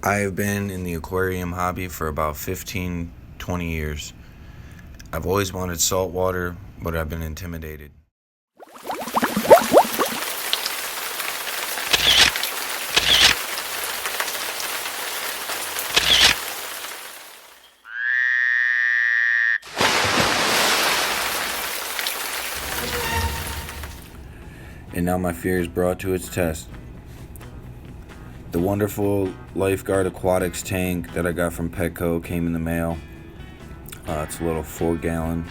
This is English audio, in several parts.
I have been in the aquarium hobby for about 15, 20 years. I've always wanted salt water, but I've been intimidated. And now my fear is brought to its test. The wonderful Lifeguard Aquatics tank that I got from Petco came in the mail. It's a little 4-gallon.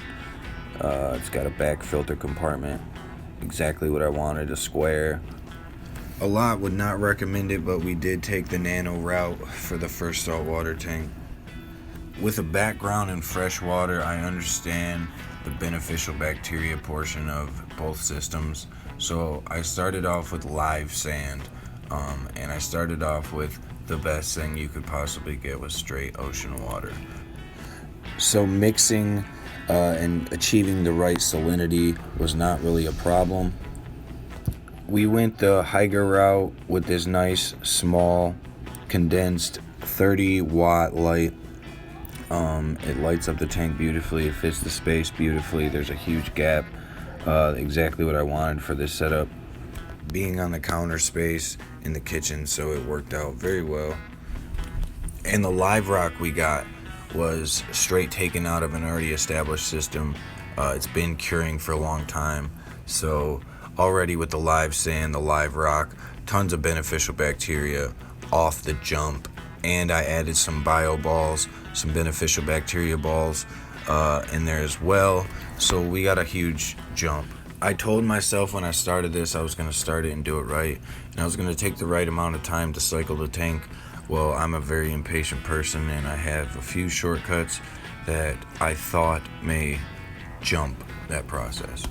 It's got a back filter compartment. Exactly what I wanted, a square. A lot would not recommend it, but we did take the Nano route for the first saltwater tank. With a background in fresh water, I understand the beneficial bacteria portion of both systems. So I started off with live sand, and I started off with the best thing you could possibly get was straight ocean water. So mixing and achieving the right salinity was not really a problem. We went the Hygge route with this nice, small, condensed 30-watt light. It lights up the tank beautifully. It fits the space beautifully. There's a huge gap. Exactly what I wanted for this setup. Being on the counter space in the kitchen, so it worked out very well. And the live rock we got was straight taken out of an already established system. It's been curing for a long time. So already with the live sand, the live rock, tons of beneficial bacteria off the jump. And I added some bio balls, some beneficial bacteria balls in there as well. So we got a huge jump. I told myself when I started this, I was going to start it and do it right. And I was going to take the right amount of time to cycle the tank. Well, I'm a very impatient person, and I have a few shortcuts that I thought may jump that process.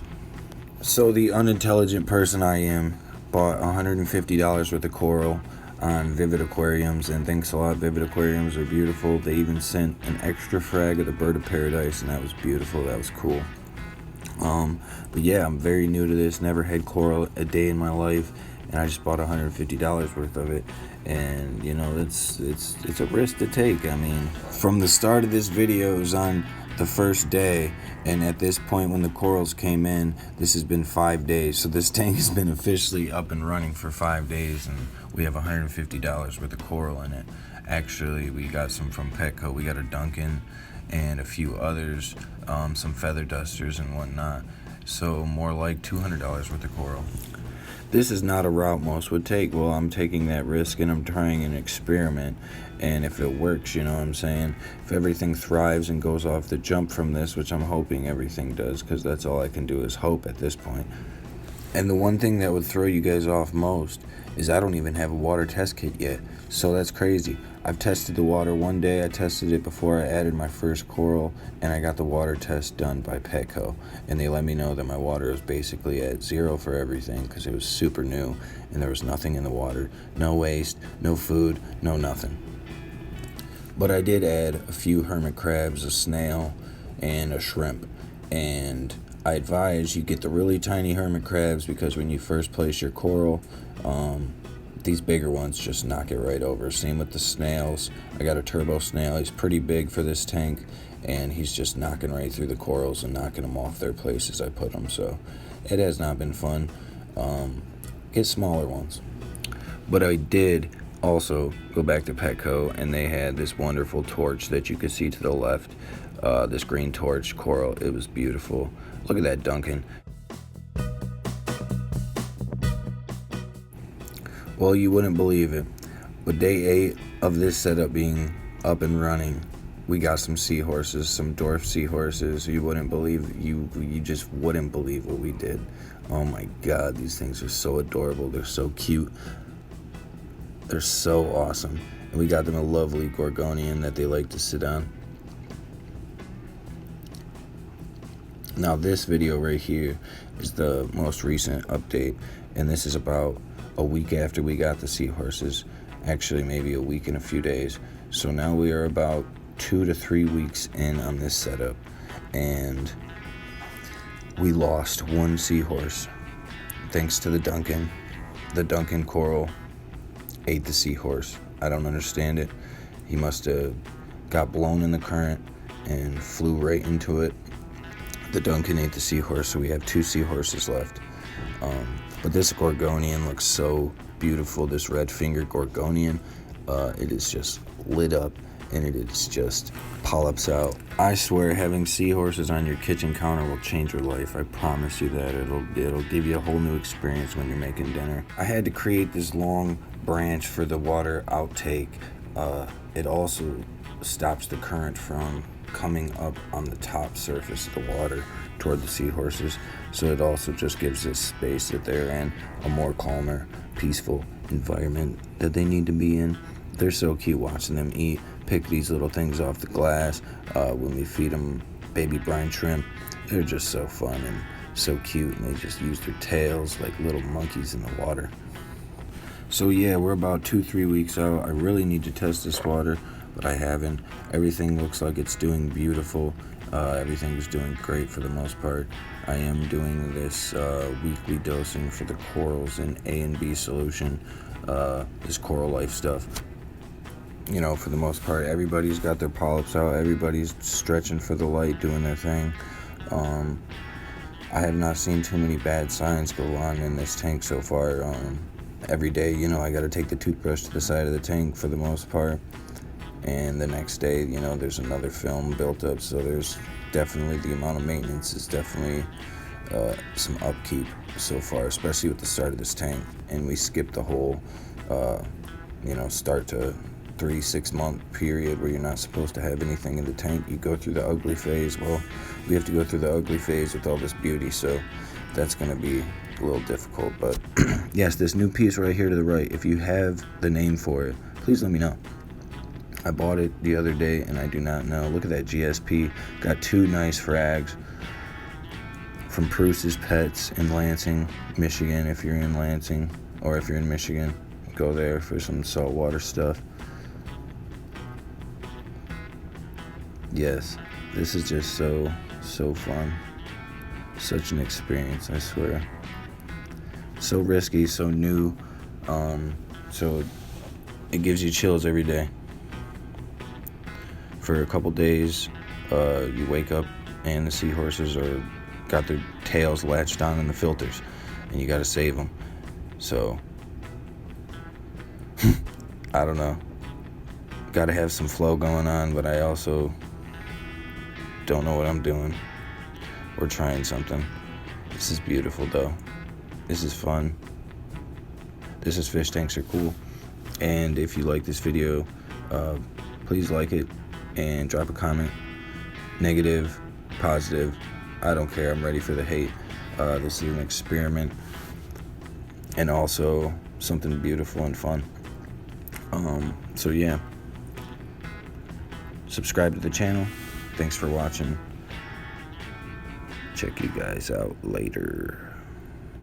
So the unintelligent person I am bought $150 worth of coral on Vivid Aquariums, and thanks a lot. Vivid Aquariums are beautiful. They even sent an extra frag of the bird of paradise, and that was beautiful. That was cool. But yeah, I'm very new to this. Never had coral a day in my life, and I just bought $150 worth of it. And you know, it's a risk to take. I mean, from the start of this video, it was on the first day, and at this point when the corals came in, this has been 5 days. So this tank has been officially up and running for 5 days, and we have $150 worth of coral in it. Actually, we got some from Petco. We got a Duncan and a few others, some feather dusters and whatnot. So more like $200 worth of coral. This is not a route most would take. Well, I'm taking that risk and I'm trying an experiment. And if it works, you know what I'm saying? If everything thrives and goes off the jump from this, which I'm hoping everything does, because that's all I can do is hope at this point. And the one thing that would throw you guys off most is I don't even have a water test kit yet. So that's crazy. I've tested the water one day. I tested it before I added my first coral, and I got the water test done by Petco. And they let me know that my water was basically at 0 for everything because it was super new and there was nothing in the water. No waste, no food, no nothing. But I did add a few hermit crabs, a snail, and a shrimp. And I advise you get the really tiny hermit crabs because when you first place your coral, these bigger ones just knock it right over. Same with the snails. I got a turbo snail. He's pretty big for this tank, and he's just knocking right through the corals and knocking them off their places I put them. So it has not been fun. Get smaller ones. But I did also go back to Petco, and they had this wonderful torch that you could see to the left. This green torch coral. It was beautiful. Look at that Duncan. Well, you wouldn't believe it, but day 8 of this setup being up and running, we got some seahorses, some dwarf seahorses. You wouldn't believe, you just wouldn't believe what we did. Oh my God, these things are so adorable. They're so cute. They're so awesome. And we got them a lovely Gorgonian that they like to sit on. Now this video right here is the most recent update, and this is about a week after we got the seahorses. Actually, maybe a week and a few days. So now we are about 2 to 3 weeks in on this setup, and we lost one seahorse thanks to the Duncan. The Duncan coral ate the seahorse. I don't understand it. He must have got blown in the current and flew right into it. The Duncan ate the seahorse, so we have 2 seahorses left. But this Gorgonian looks so beautiful, this red-fingered Gorgonian. It is just lit up, and it is just polyps out. I swear having seahorses on your kitchen counter will change your life. I promise you that. It'll give you a whole new experience when you're making dinner. I had to create this long branch for the water outtake. It also stops the current from coming up on the top surface of the water toward the seahorses, so it also just gives this space that they're in, a more calmer, peaceful environment that they need to be in. They're so cute watching them eat, pick these little things off the glass. When we feed them baby brine shrimp, they're just so fun and so cute, and they just use their tails like little monkeys in the water. So yeah, we're about 2-3 weeks out. I really need to test this water, but I haven't. Everything looks like it's doing beautiful. Everything is doing great for the most part. I am doing this weekly dosing for the corals in A and B solution, this coral life stuff. You know, for the most part, everybody's got their polyps out. Everybody's stretching for the light, doing their thing. I have not seen too many bad signs go on in this tank so far. Every day, you know, I got to take the toothbrush to the side of the tank for the most part. And the next day, you know, there's another film built up. So there's definitely, the amount of maintenance is definitely some upkeep so far, especially with the start of this tank. And we skipped the whole, start to 3-6 month period where you're not supposed to have anything in the tank. You go through the ugly phase. Well, we have to go through the ugly phase with all this beauty. So that's going to be a little difficult. But yes, this new piece right here to the right, if you have the name for it, please let me know. I bought it the other day and I do not know. Look at that GSP. Got 2 nice frags from Pruce's Pets in Lansing, Michigan. If you're in Lansing or if you're in Michigan, go there for some saltwater stuff. Yes, this is just so fun. Such an experience, I swear. So risky, so new. So it gives you chills every day. For a couple days, you wake up and the seahorses got their tails latched on in the filters, and you got to save them. So I don't know. Got to have some flow going on, but I also don't know what I'm doing. We're trying something. This is beautiful, though. This is fun. This is Fish Tanks Are Cool. And if you like this video, please like it and drop a comment. Negative, positive, I don't care. I'm ready for the hate. This is an experiment and also something beautiful and fun. So yeah, subscribe to the channel. Thanks for watching. Check you guys out later.